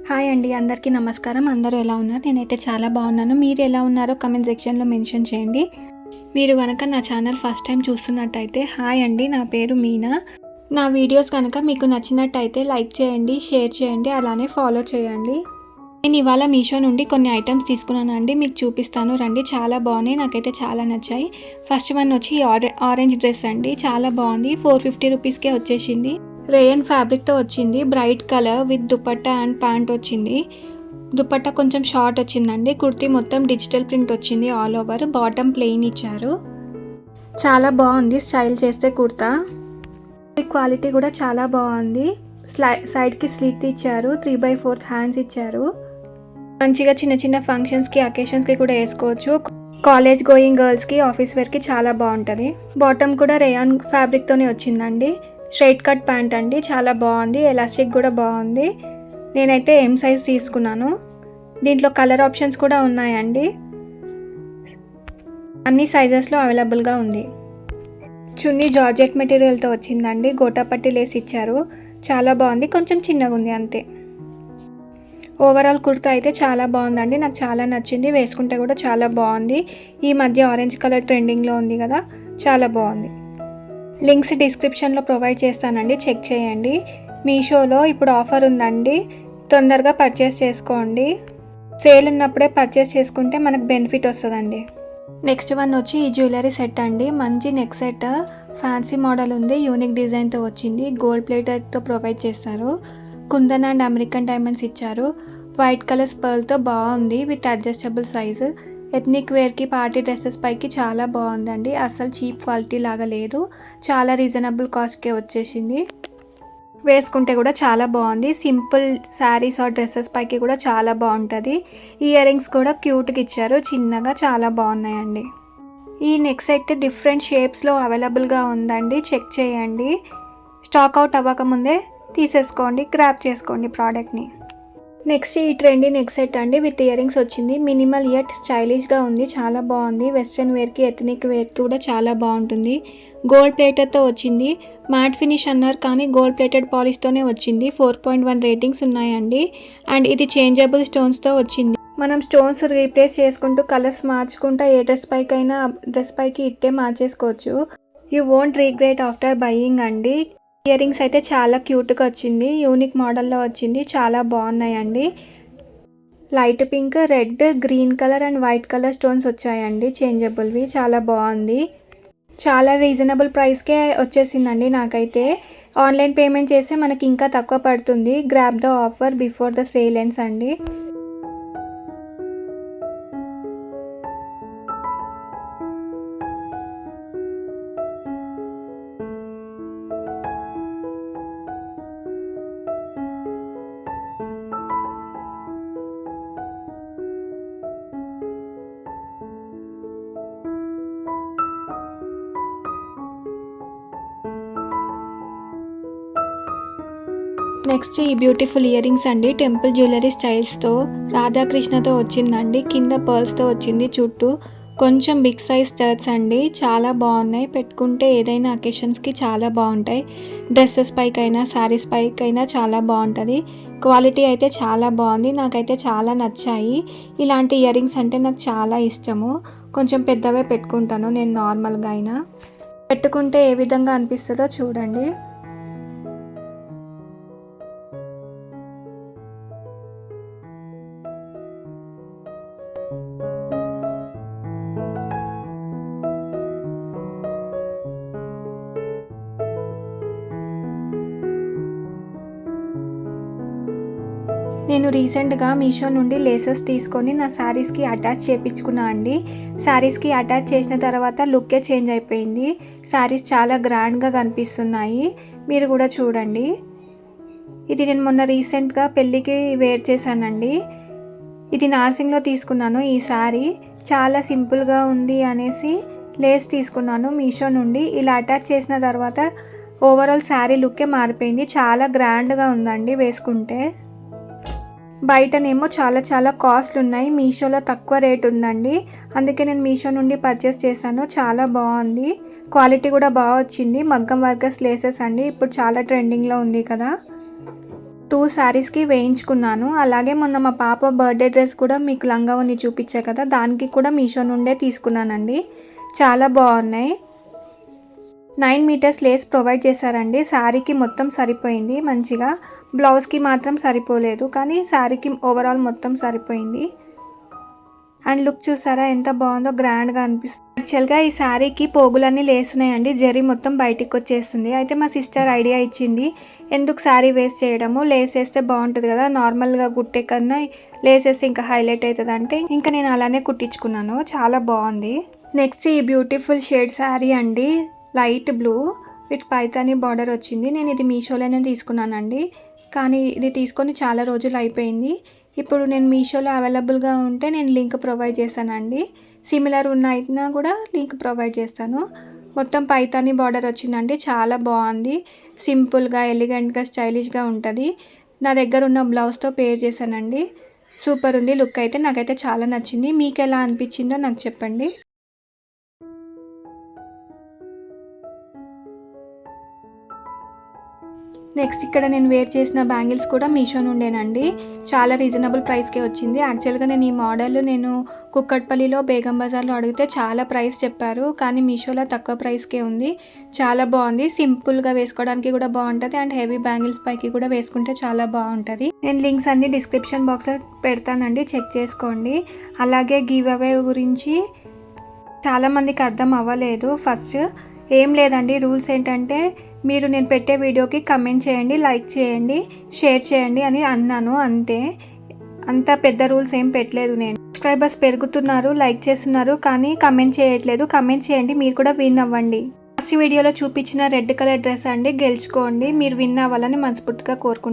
Hi అండి, అందరికీ నమస్కారం. అందరూ ఎలా ఉన్నారు? నేనైతే చాలా బాగున్నాను. మీరు ఎలా ఉన్నారో కమెంట్ సెక్షన్లో మెన్షన్ చేయండి. మీరు కనుక నా ఛానల్ ఫస్ట్ టైం చూస్తున్నట్టయితే హాయ్ అండి, నా పేరు మీనా. నా వీడియోస్ కనుక మీకు నచ్చినట్టయితే లైక్ చేయండి, షేర్ చేయండి, అలానే ఫాలో చేయండి. నేను ఇవాళ మీషో నుండి కొన్ని ఐటమ్స్ తీసుకున్నాను అండి, మీకు చూపిస్తాను రండి. చాలా బాగున్నాయి, నాకైతే చాలా నచ్చాయి. ఫస్ట్ వన్ వచ్చి ఆరెంజ్ డ్రెస్ అండి, చాలా బాగుంది. 450 రూపీస్కే వచ్చేసింది. రేయన్ ఫ్యాబ్రిక్తో వచ్చింది. Bright colour with dupatta and pant వచ్చింది. దుపట్టా కొంచెం షార్ట్ వచ్చిందండి. కుర్తీ మొత్తం డిజిటల్ ప్రింట్ వచ్చింది ఆల్ ఓవర్. బాటమ్ ప్లెయిన్ ఇచ్చారు. చాలా బాగుంది స్టైల్ చేస్తే కుర్తా. క్వాలిటీ కూడా చాలా బాగుంది. సైడ్కి స్లిట్ ఇచ్చారు. 3/4 హ్యాండ్స్ ఇచ్చారు. మంచిగా చిన్న చిన్న ఫంక్షన్స్కి అకేషన్స్కి కూడా వేసుకోవచ్చు. కాలేజ్ గోయింగ్ గర్ల్స్కి ఆఫీస్ వేర్కి చాలా బాగుంటుంది. బాటమ్ కూడా రేయాన్ ఫ్యాబ్రిక్తోనే వచ్చిందండి. స్ట్రైట్ కట్ ప్యాంట్ అండి, చాలా బాగుంది. ఎలాస్టిక్ కూడా బాగుంది. నేనైతే ఎం సైజ్ తీసుకున్నాను. దీంట్లో కలర్ ఆప్షన్స్ కూడా ఉన్నాయండి. అన్ని సైజెస్లో అవైలబుల్గా ఉంది. చున్నీ జార్జెట్ మెటీరియల్తో వచ్చిందండి. గోటాపట్టి లేస్ ఇచ్చారు. చాలా బాగుంది. కొంచెం చిన్నగా ఉంది అంతే. ఓవరాల్ కుర్తా అయితే చాలా బాగుందండి, నాకు చాలా నచ్చింది. వేసుకుంటే కూడా చాలా బాగుంది. ఈ మధ్య ఆరెంజ్ కలర్ ట్రెండింగ్లో ఉంది కదా, చాలా బాగుంది. లింక్స్ డిస్క్రిప్షన్లో ప్రొవైడ్ చేస్తానండి, చెక్ చేయండి. మీషోలో ఇప్పుడు ఆఫర్ ఉందండి, తొందరగా పర్చేస్ చేసుకోండి. సేల్ ఉన్నప్పుడే పర్చేస్ చేసుకుంటే మనకు బెనిఫిట్ వస్తుందండి. నెక్స్ట్ వన్ వచ్చి ఈ జ్యువెలరీ సెట్ అండి. మంచి నెక్ సెట్, ఫ్యాన్సీ మోడల్ ఉంది. యూనిక్ డిజైన్తో వచ్చింది. గోల్డ్ ప్లేటెడ్తో ప్రొవైడ్ చేస్తారు. కుందన్ అండ్ అమెరికన్ డైమండ్స్ ఇచ్చారు. వైట్ కలర్ పర్ల్తో బాగుంది విత్ అడ్జస్టబుల్ సైజు. ఎథ్నిక్ వేర్కి, పార్టీ డ్రెస్సెస్ పైకి చాలా బాగుందండి. అసలు చీప్ క్వాలిటీ లాగా లేదు. చాలా రీజనబుల్ కాస్ట్కే వచ్చేసింది. వేసుకుంటే కూడా చాలా బాగుంది. సింపుల్ శారీస్ ఆర్ డ్రెస్సెస్ పైకి కూడా చాలా బాగుంటుంది. ఇయర్ రింగ్స్ కూడా క్యూట్గా ఇచ్చారు, చిన్నగా, చాలా బాగున్నాయండి. ఈ నెక్ సెట్ డిఫరెంట్ షేప్స్లో అవైలబుల్గా ఉందండి, చెక్ చేయండి. స్టాక్ అవుట్ అవ్వకముందే తీసేసుకోండి, గ్రాబ్ చేసుకోండి ప్రోడక్ట్ని. నెక్స్ట్ ఈ ట్రెండీ నెక్ సెట్ అండి, విత్ ఇయర్ రింగ్స్ వచ్చింది. మినిమల్ యట్ స్టైలిష్గా ఉంది, చాలా బాగుంది. వెస్ట్రన్ వేర్కి, ఎథనిక్ వేర్కి కూడా చాలా బాగుంటుంది. గోల్డ్ ప్లేటెడ్తో వచ్చింది. మ్యాట్ ఫినిష్ అన్నారు కానీ గోల్డ్ ప్లేటెడ్ పాలిష్తోనే వచ్చింది. 4.1 రేటింగ్స్ ఉన్నాయండి. అండ్ ఇది చేంజబుల్ స్టోన్స్తో వచ్చింది. మనం స్టోన్స్ రీప్లేస్ చేసుకుంటూ కలర్స్ మార్చుకుంటూ ఏ డ్రెస్ పైకి ఇట్టే మార్చేసుకోవచ్చు. You won't regret after buying అండి. ఇయర్ రింగ్స్ అయితే చాలా క్యూట్గా వచ్చింది. యూనిక్ మోడల్లో వచ్చింది, చాలా బాగున్నాయండి. Light pink, red, green colour and white colour stones వచ్చాయండి, చేంజబుల్వి. చాలా బాగుంది. చాలా రీజనబుల్ ప్రైస్కే వచ్చేసిందండి. నాకైతే ఆన్లైన్ పేమెంట్ చేస్తే మనకి ఇంకా తక్కువ పడుతుంది. Grab the offer before the sale ends అండి. నెక్స్ట్ ఈ బ్యూటిఫుల్ ఇయర్ రింగ్స్ అండి, టెంపుల్ జ్యువెలరీ స్టైల్స్తో రాధాకృష్ణతో వచ్చిందండి. కింద పర్ల్స్తో వచ్చింది. చుట్టూ కొంచెం బిగ్ సైజ్ స్టర్ట్స్ అండి, చాలా బాగున్నాయి. పెట్టుకుంటే ఏదైనా అకేషన్స్కి చాలా బాగుంటాయి. డ్రెస్సెస్ పైకైనా, శారీస్ పైకైనా చాలా బాగుంటుంది. క్వాలిటీ అయితే చాలా బాగుంది, నాకైతే చాలా నచ్చాయి. ఇలాంటి ఇయర్ రింగ్స్ అంటే నాకు చాలా ఇష్టము. కొంచెం పెద్దవే పెట్టుకుంటాను నేను నార్మల్గా అయినా. పెట్టుకుంటే ఏ విధంగా అనిపిస్తుందో చూడండి. నేను రీసెంట్గా మీషో నుండి లేసెస్ తీసుకొని నా శారీస్కి అటాచ్ చేయించుకున్నా అండి. శారీస్కి అటాచ్ చేసిన తర్వాత లుక్కే చేంజ్ అయిపోయింది. శారీస్ చాలా గ్రాండ్గా కనిపిస్తున్నాయి, మీరు కూడా చూడండి. ఇది నేను మొన్న రీసెంట్గా పెళ్ళికి వేర్ చేశానండి. ఇది నార్సింగ్లో తీసుకున్నాను. ఈ శారీ చాలా సింపుల్గా ఉంది అనేసి లేస్ తీసుకున్నాను మీషో నుండి. ఇలా అటాచ్ చేసిన తర్వాత ఓవరాల్ శారీ లుక్కే మారిపోయింది. చాలా గ్రాండ్గా ఉందండి వేసుకుంటే. బయటనేమో చాలా కాస్ట్లు ఉన్నాయి, మీషోలో తక్కువ రేట్ ఉందండి. అందుకే నేను మీషో నుండి పర్చేస్ చేశాను. చాలా బాగుంది, క్వాలిటీ కూడా బాగా వచ్చింది. మగ్గం వర్కర్స్ లేసెస్ అండి, ఇప్పుడు చాలా ట్రెండింగ్లో ఉంది కదా. 2 శారీస్కి వేయించుకున్నాను. అలాగే మొన్న మా పాప బర్త్డే డ్రెస్ కూడా మీకు లంగావోని చూపించా కదా, దానికి కూడా మీషో నుండే తీసుకున్నానండి. చాలా బాగున్నాయి. 9 మీటర్స్ లేస్ ప్రొవైడ్ చేశారండి. శారీకి మొత్తం సరిపోయింది మంచిగా. బ్లౌజ్కి మాత్రం సరిపోలేదు, కానీ శారీకి ఓవరాల్ మొత్తం సరిపోయింది. అండ్ లుక్ చూసారా ఎంత బాగుందో, గ్రాండ్గా అనిపిస్తుంది. యాక్చువల్గా ఈ శారీకి పోగులన్నీ లేస్తున్నాయండి, జరీ మొత్తం బయటికి వచ్చేస్తుంది. అయితే మా సిస్టర్ ఐడియా ఇచ్చింది, ఎందుకు శారీ వేస్ట్ చేయడము, లేస్ వేస్తే బాగుంటుంది కదా, నార్మల్గా కుట్టే కన్నా లేస్ వేస్తే ఇంకా హైలైట్ అవుతుంది అంటే ఇంకా నేను అలానే కుట్టించుకున్నాను. చాలా బాగుంది. నెక్స్ట్ ఈ బ్యూటిఫుల్ షేడ్ శారీ అండి, light blue with Paithani border వచ్చింది. నేను ఇది మీషోలోనే తీసుకున్నానండి, కానీ ఇది తీసుకొని చాలా రోజులు అయిపోయింది. ఇప్పుడు నేను మీషోలో అవైలబుల్గా ఉంటే నేను లింక్ ప్రొవైడ్ చేశానండి. సిమిలర్ అయినా కూడా లింక్ ప్రొవైడ్ చేస్తాను. మొత్తం పైతాని బార్డర్ వచ్చిందండి, చాలా బాగుంది. సింపుల్గా, ఎలిగెంట్గా, స్టైలిష్గా ఉంటుంది. నా దగ్గర ఉన్న బ్లౌజ్తో పేర్ చేశానండి. సూపర్ ఉంది లుక్ అయితే, నాకైతే చాలా నచ్చింది. మీకు ఎలా అనిపించిందో నాకు చెప్పండి. నెక్స్ట్ ఇక్కడ నేను వేర్ చేసిన బ్యాంగిల్స్ కూడా మీషో నుండేనండి. చాలా రీజనబుల్ ప్రైస్కే వచ్చింది. యాక్చువల్గా నేను ఈ మోడల్ కుక్కట్పల్లిలో బేగం బజార్లో అడిగితే చాలా ప్రైస్ చెప్పారు, కానీ మీషోలో తక్కువ ప్రైస్కే ఉంది. చాలా బాగుంది. సింపుల్గా వేసుకోవడానికి కూడా బాగుంటుంది, అండ్ హెవీ బ్యాంగిల్స్ పైకి కూడా వేసుకుంటే చాలా బాగుంటుంది. నేను లింక్స్ అన్ని డిస్క్రిప్షన్ బాక్స్లో పెడతానండి, చెక్ చేసుకోండి. అలాగే గివ్ అవే గురించి చాలామందికి అర్థం అవ్వలేదు. ఫస్ట్ ఏం లేదండి, రూల్స్ ఏంటంటే మీరు నేను పెట్టే వీడియోకి కమెంట్ చేయండి, లైక్ చేయండి, షేర్ చేయండి అని అన్నాను, అంతే. అంత పెద్ద రూల్స్ ఏం పెట్టలేదు. నేను సబ్స్క్రైబర్స్ పెరుగుతున్నారు, లైక్ చేస్తున్నారు, కానీ కమెంట్ చేయట్లేదు. కమెంట్ చేయండి, మీరు కూడా విన్ అవ్వండి. ఫస్ట్ వీడియోలో చూపించిన రెడ్ కలర్ డ్రెస్ అండి, గెలుచుకోండి. మీరు విన్ అవ్వాలని మనస్ఫూర్తిగా కోరుకుంటున్నాను.